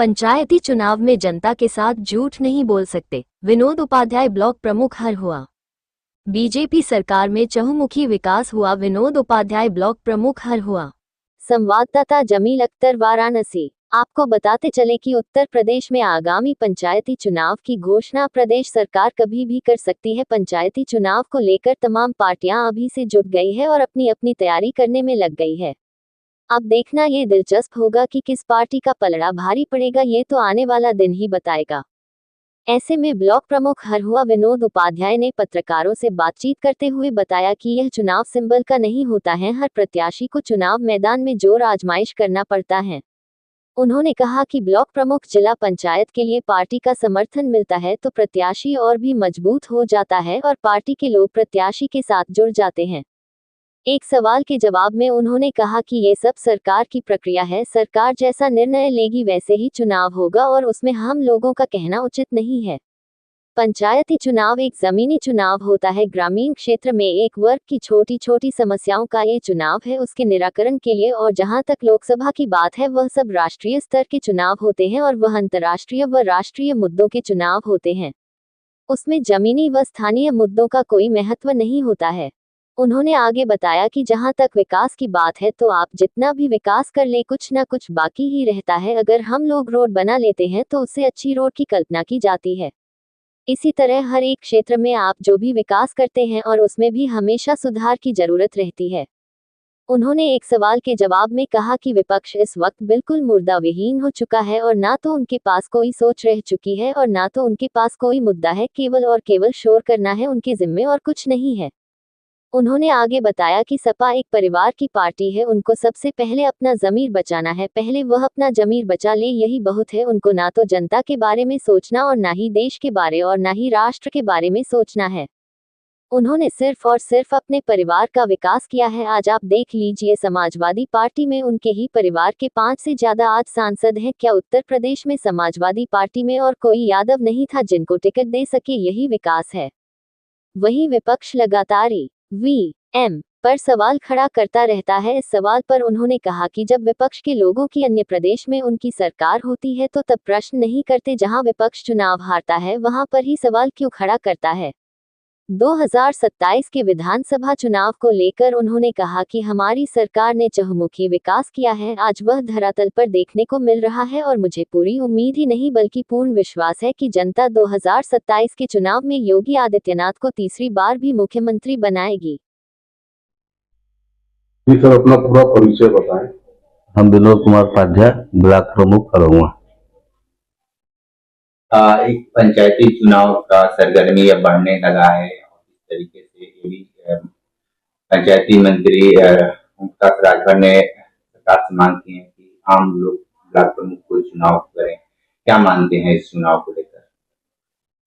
पंचायती चुनाव में जनता के साथ झूठ नहीं बोल सकते, विनोद उपाध्याय ब्लॉक प्रमुख हर हुआ। बीजेपी सरकार में चहुमुखी विकास हुआ, विनोद उपाध्याय ब्लॉक प्रमुख हर हुआ। संवाददाता जमील अख्तर, वाराणसी। आपको बताते चले कि उत्तर प्रदेश में आगामी पंचायती चुनाव की घोषणा प्रदेश सरकार कभी भी कर सकती है। पंचायती चुनाव को लेकर तमाम पार्टियां अभी से जुट गई है और अपनी अपनी तैयारी करने में लग गई है। अब देखना ये दिलचस्प होगा कि किस पार्टी का पलड़ा भारी पड़ेगा, ये तो आने वाला दिन ही बताएगा। ऐसे में ब्लॉक प्रमुख हर हुआ विनोद उपाध्याय ने पत्रकारों से बातचीत करते हुए बताया कि यह चुनाव सिंबल का नहीं होता है, हर प्रत्याशी को चुनाव मैदान में जोर आजमाइश करना पड़ता है। उन्होंने कहा कि ब्लॉक प्रमुख जिला पंचायत के लिए पार्टी का समर्थन मिलता है तो प्रत्याशी और भी मजबूत हो जाता है और पार्टी के लोग प्रत्याशी के साथ जुड़ जाते हैं। एक सवाल के जवाब में उन्होंने कहा कि ये सब सरकार की प्रक्रिया है, सरकार जैसा निर्णय लेगी वैसे ही चुनाव होगा और उसमें हम लोगों का कहना उचित नहीं है। पंचायती चुनाव एक जमीनी चुनाव होता है, ग्रामीण क्षेत्र में एक वर्ग की छोटी छोटी समस्याओं का ये चुनाव है उसके निराकरण के लिए, और जहां तक लोकसभा की बात है वह सब राष्ट्रीय स्तर के चुनाव होते हैं और वह अंतर्राष्ट्रीय व राष्ट्रीय मुद्दों के चुनाव होते हैं। उसमें जमीनी व स्थानीय मुद्दों का कोई महत्व नहीं होता है। उन्होंने आगे बताया कि जहां तक विकास की बात है तो आप जितना भी विकास कर ले कुछ ना कुछ बाकी ही रहता है। अगर हम लोग रोड बना लेते हैं तो उससे अच्छी रोड की कल्पना की जाती है। इसी तरह हर एक क्षेत्र में आप जो भी विकास करते हैं और उसमें भी हमेशा सुधार की जरूरत रहती है। उन्होंने एक सवाल के जवाब में कहा कि विपक्ष इस वक्त बिल्कुल मुर्दा विहीन हो चुका है और ना तो उनके पास कोई सोच रह चुकी है और ना तो उनके पास कोई मुद्दा है, केवल और केवल शोर करना है उनके जिम्मे और कुछ नहीं है। उन्होंने आगे बताया कि सपा एक परिवार की पार्टी है, उनको सबसे पहले अपना ज़मीर बचाना है, पहले वह अपना ज़मीर बचा ले यही बहुत है। उनको ना तो जनता के बारे में सोचना और ना ही देश के बारे और ना ही राष्ट्र के बारे में सोचना है। उन्होंने सिर्फ और सिर्फ अपने परिवार का विकास किया है। आज आप देख लीजिए, समाजवादी पार्टी में उनके ही परिवार के 5 से ज्यादा आज सांसद हैं। क्या उत्तर प्रदेश में समाजवादी पार्टी में और कोई यादव नहीं था जिनको टिकट दे सके? यही विकास है। वही विपक्ष लगातार ईवीएम पर सवाल खड़ा करता रहता है। इस सवाल पर उन्होंने कहा कि जब विपक्ष के लोगों की अन्य प्रदेश में उनकी सरकार होती है तो तब प्रश्न नहीं करते, जहां विपक्ष चुनाव हारता है वहां पर ही सवाल क्यों खड़ा करता है। 2027 के विधानसभा चुनाव को लेकर उन्होंने कहा कि हमारी सरकार ने चहुमुखी विकास किया है, आज वह धरातल पर देखने को मिल रहा है और मुझे पूरी उम्मीद ही नहीं बल्कि पूर्ण विश्वास है कि जनता 2027 के चुनाव में योगी आदित्यनाथ को तीसरी बार भी मुख्यमंत्री बनाएगी। जी सर, अपना पूरा परिचय बताएं। हम विनोद कुमार उपाध्याय, ब्लॉक प्रमुख हरहुआ। एक पंचायती चुनाव का सरगर्मी अब बढ़ने लगा है और इस तरीके से ये भी पंचायती मंत्री ओमप्रकाश राजभर ने सरकार से मांग की है कि आम लोग ब्लॉक प्रमुख को चुनाव करें। क्या मानते हैं इस चुनाव को लेकर?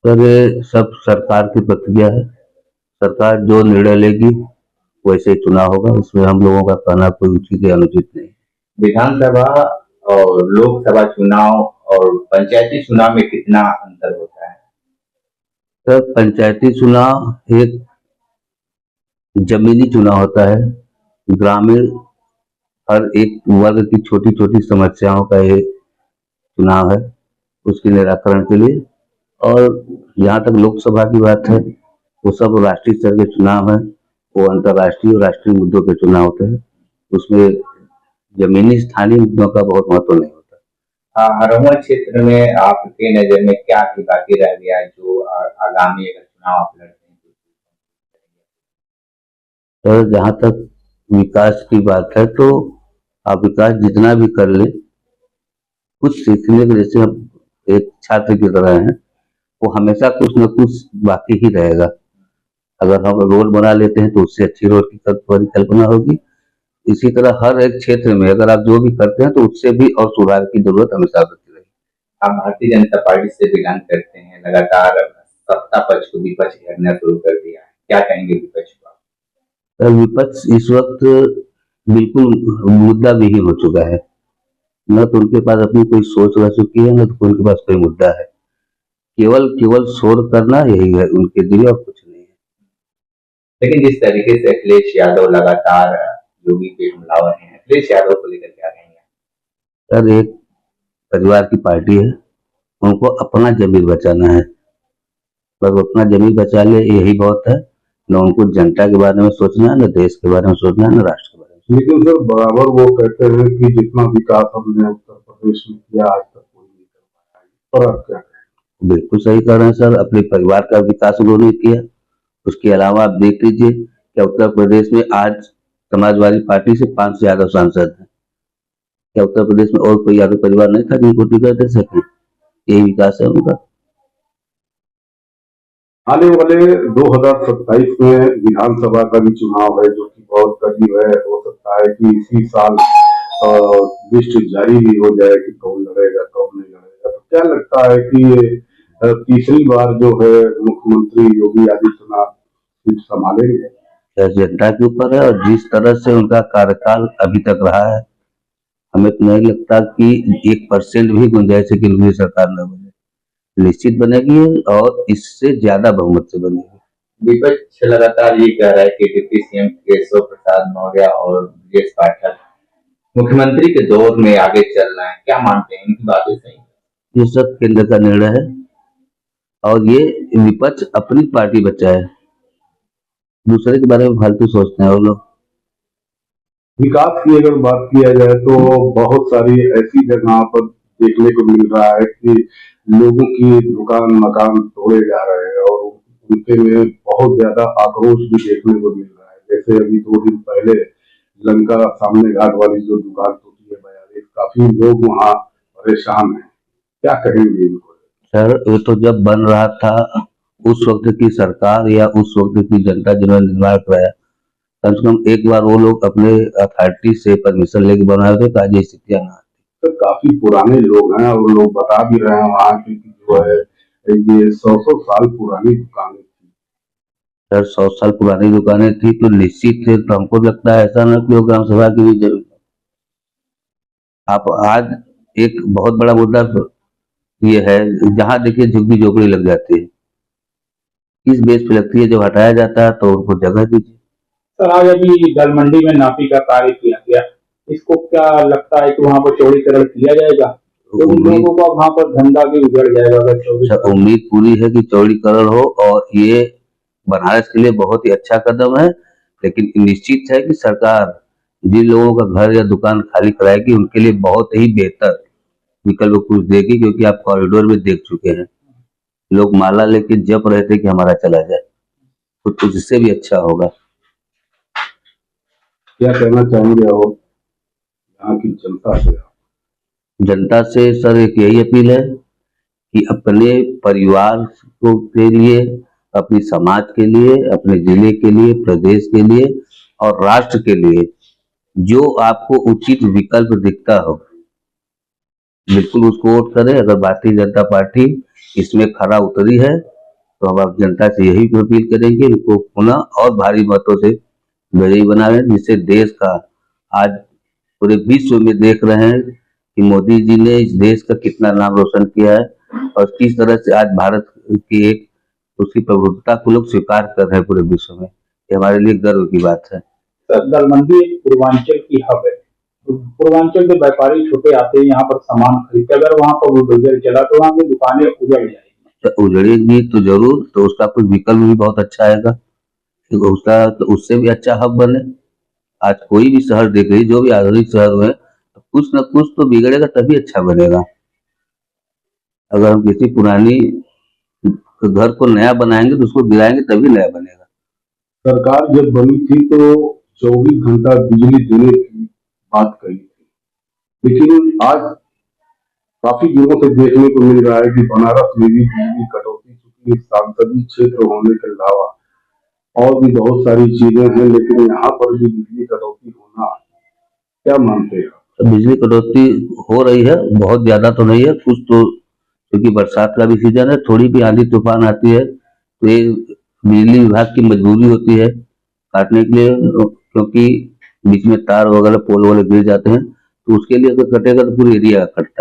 सर, ये सब सरकार की प्रक्रिया है, सरकार जो निर्णय लेगी वैसे चुनाव होगा, उसमें हम लोगों का कहना कोई उचित या अनुचित नहीं। विधानसभा और लोकसभा चुनाव और पंचायती चुनाव में कितना अंतर होता है? सर, पंचायती चुनाव एक जमीनी चुनाव होता है, ग्रामीण हर एक वर्ग की छोटी छोटी समस्याओं का ये चुनाव है, उसके निराकरण के लिए। और जहाँ तक लोकसभा की बात है वो सब राष्ट्रीय स्तर के चुनाव है, वो अंतर्राष्ट्रीय और राष्ट्रीय मुद्दों के चुनाव होते हैं, उसमें जमीनी स्थानीय मुद्दों का बहुत महत्व नहीं होता। हरहुआ क्षेत्र में आपके नजर में क्या बाकी रह गया जो आगामी अगर चुनाव आप लड़ते हैं तो? जहाँ तक विकास की बात है तो आप विकास जितना भी कर ले, कुछ सीखने के, जैसे हम एक छात्र की तरह हैं, वो हमेशा कुछ न कुछ बाकी ही रहेगा। अगर हम रोड बना लेते हैं तो उससे अच्छी रोड की परिकल्पना होगी। इसी तरह हर एक क्षेत्र में अगर आप जो भी करते हैं तो उससे भी और सुधार की जरूरत हमेशा होती रहेगी। आप भारतीय जनता पार्टी से बिलोंग करते हैं, लगातार सत्ता पक्ष को विपक्ष घेरना शुरू कर दिया है, क्या कहेंगे विपक्ष को? विपक्ष इस वक्त बिल्कुल मुद्दा विहीन हो चुका है, न तो उनके पास अपनी कोई सोच रह चुकी है, न तो उनके पास कोई मुद्दा है। केवल शोर करना यही है उनके दिल, और कुछ नहीं है। लेकिन जिस तरीके से अखिलेश यादव लगातार योगी पे हमलावर हैं, अखिलेश यादव को लेकर क्या कहेंगे? सर, एक परिवार की पार्टी है, उनको अपना जमीर बचाना है, बस वो अपना जमीर बचा ले यही बहुत है। न उनको जनता के बारे में सोचना है, न देश के बारे में सोचना है, न राष्ट्र के बारे में। लेकिन सर बराबर वो कहते हैं कि जितना विकास हमने उत्तर प्रदेश में किया आज तक कोई नहीं कर पाया, पर आप क्या कहें? बिल्कुल सही कह रहे हैं सर, अपने परिवार का विकास उन्होंने किया। उसके अलावा आप देख लीजिए क्या उत्तर प्रदेश में आज समाजवादी पार्टी से 5 से ज्यादा सांसद हैं। क्या उत्तर प्रदेश में और कोई यादव परिवार नहीं था जिनको टिकट दे सके? यही विकास है उनका। आने वाले 2027 में विधानसभा का भी चुनाव है जो कि बहुत करीब है। हो सकता है कि इसी साल लिस्ट जारी भी हो जाए कि कौन लड़ेगा कौन नहीं लड़ेगा। तो क्या लगता है कि ये तीसरी बार जो है मुख्यमंत्री योगी आदित्यनाथ सीट संभालेंगे? यह जनता के ऊपर है, और जिस तरह से उनका कार्यकाल अभी तक रहा है, हमें तो नहीं लगता कि 1% भी गुंजाइश है कि उनकी सरकार न बने। निश्चित बनेगी और इससे ज्यादा बहुमत से बनेगी। विपक्ष लगातार ये कह रहा है कि डिप्टी सीएम केशव प्रसाद मौर्य और ब्रजेश पाठक मुख्यमंत्री के दौर में आगे चल रहे हैं, क्या मानते हैं, इनकी बातें सही है? ये सब केंद्र का निर्णय है, और ये विपक्ष अपनी पार्टी बचाए, दूसरे के बारे में फालतू सोचते हैं वो लोग। विकास की अगर बात किया जाए तो बहुत सारी ऐसी जगह पर देखने को मिल रहा है कि लोगों की दुकान मकान तोड़े जा रहे हैं और उनके में बहुत ज्यादा आक्रोश भी देखने को मिल रहा है। जैसे अभी 2 दिन पहले लंका सामने घाट वाली जो दुकान टूटी है 42, काफी लोग वहाँ परेशान हैं। क्या कहेंगे इनको? सर ये तो जब बन रहा था उस वक्त की सरकार या उस वक्त की जनता जिन्होंने निर्माण कराया, कम से कम एक बार वो लोग अपने अथॉरिटी से परमिशन लेके बनाए थे ताकि स्थितियां ना। तो काफी पुराने लोग हैं और लोग बता भी रहे हैं वहाँ की जो है ये 100 साल पुरानी दुकानें थी। सर 100 साल पुरानी दुकानें थी तो निश्चित थे, तो हमको लगता है ऐसा ना कि वो ग्राम सभा की भी जरूरत। आप आज एक बहुत बड़ा मुद्दा ये है, जहाँ देखिए झुग्गी झोपड़ी लग जाती है, किस बेस पे लगती है? जब हटाया जाता है तो उनको जगह दीजिए। सर आज अभी दल मंडी में नापी का कार्य किया गया, इसको क्या लगता है कि वहाँ पर चौड़ीकरण किया जाएगा तो उन लोगों का वहाँ पर धंधा भी उजड़ जाएगा? अगर उम्मीद पूरी है कि चौड़ीकरण हो, और ये बनारस के लिए बहुत ही अच्छा कदम है। लेकिन निश्चित है कि सरकार जिन लोगों का घर या दुकान खाली कराएगी उनके लिए बहुत ही बेहतर विकल्प कुछ देगी, क्योंकि आप कॉरिडोर में देख चुके हैं लोग माला लेके जप रहे थे कि हमारा चला जाए, तो कुछ इससे भी अच्छा होगा। क्या कहना चाहेंगे और यहाँ की जनता से? जनता से सर एक यही अपील है कि अपने परिवार को के लिए, अपनी समाज के लिए, अपने जिले के लिए, प्रदेश के लिए और राष्ट्र के लिए जो आपको उचित विकल्प दिखता हो बिल्कुल उसको वोट करें। अगर भारतीय जनता पार्टी इसमें खरा उतरी है तो हम आप जनता से यही अपील करेंगे इनको पुनः और भारी मतों से विजयी बनाएं, जिससे देश का आज पूरे विश्व में देख रहे हैं कि मोदी जी ने इस देश का कितना नाम रोशन किया है और किस तरह से आज भारत की एक उसकी प्रभुत्वता को लोग स्वीकार कर रहे हैं पूरे विश्व में। ये हमारे लिए गर्व की बात है। सर दल मंडी एक पूर्वांचल की हब है, पूर्वांचल के व्यापारी छोटे आते हैं यहाँ पर सामान खरीदते, अगर वहाँ पर बुलडोजर चला तो वहाँ की दुकानें उजड़ जाएगी। उजड़ेगी तो जरूर, तो उसका कुछ विकल्प भी बहुत अच्छा आएगा, उसका तो उससे भी अच्छा हब बने। आज कोई भी शहर देख रही, जो भी आधुनिक शहर में कुछ न कुछ तो बिगड़ेगा तभी अच्छा बनेगा। अगर हम किसी पुरानी घर को नया बनाएंगे तो उसको गिराएंगे तभी नया बनेगा। सरकार जब बनी थी तो 24 घंटा बिजली देने की बात कही थी, लेकिन आज काफी दिनों से देखने को मिल रहा है कि बनारस में भी बिजली कटौती, चूंकि सांसदीय क्षेत्र होने के अलावा और भी बहुत सारी चीजें हैं, लेकिन यहाँ पर भी बिजली कटौती होना, क्या मानते हैं? बिजली कटौती हो रही है, बहुत ज्यादा तो नहीं है, कुछ तो क्योंकि बरसात का भी सीजन है, थोड़ी भी आंधी तूफान आती है तो ये बिजली विभाग की मजबूरी होती है काटने के लिए, क्योंकि बीच में तार वगैरह पोल वगैरह गिर जाते हैं, तो उसके लिए अगर कटेगा तो पूरी एरिया कटता है।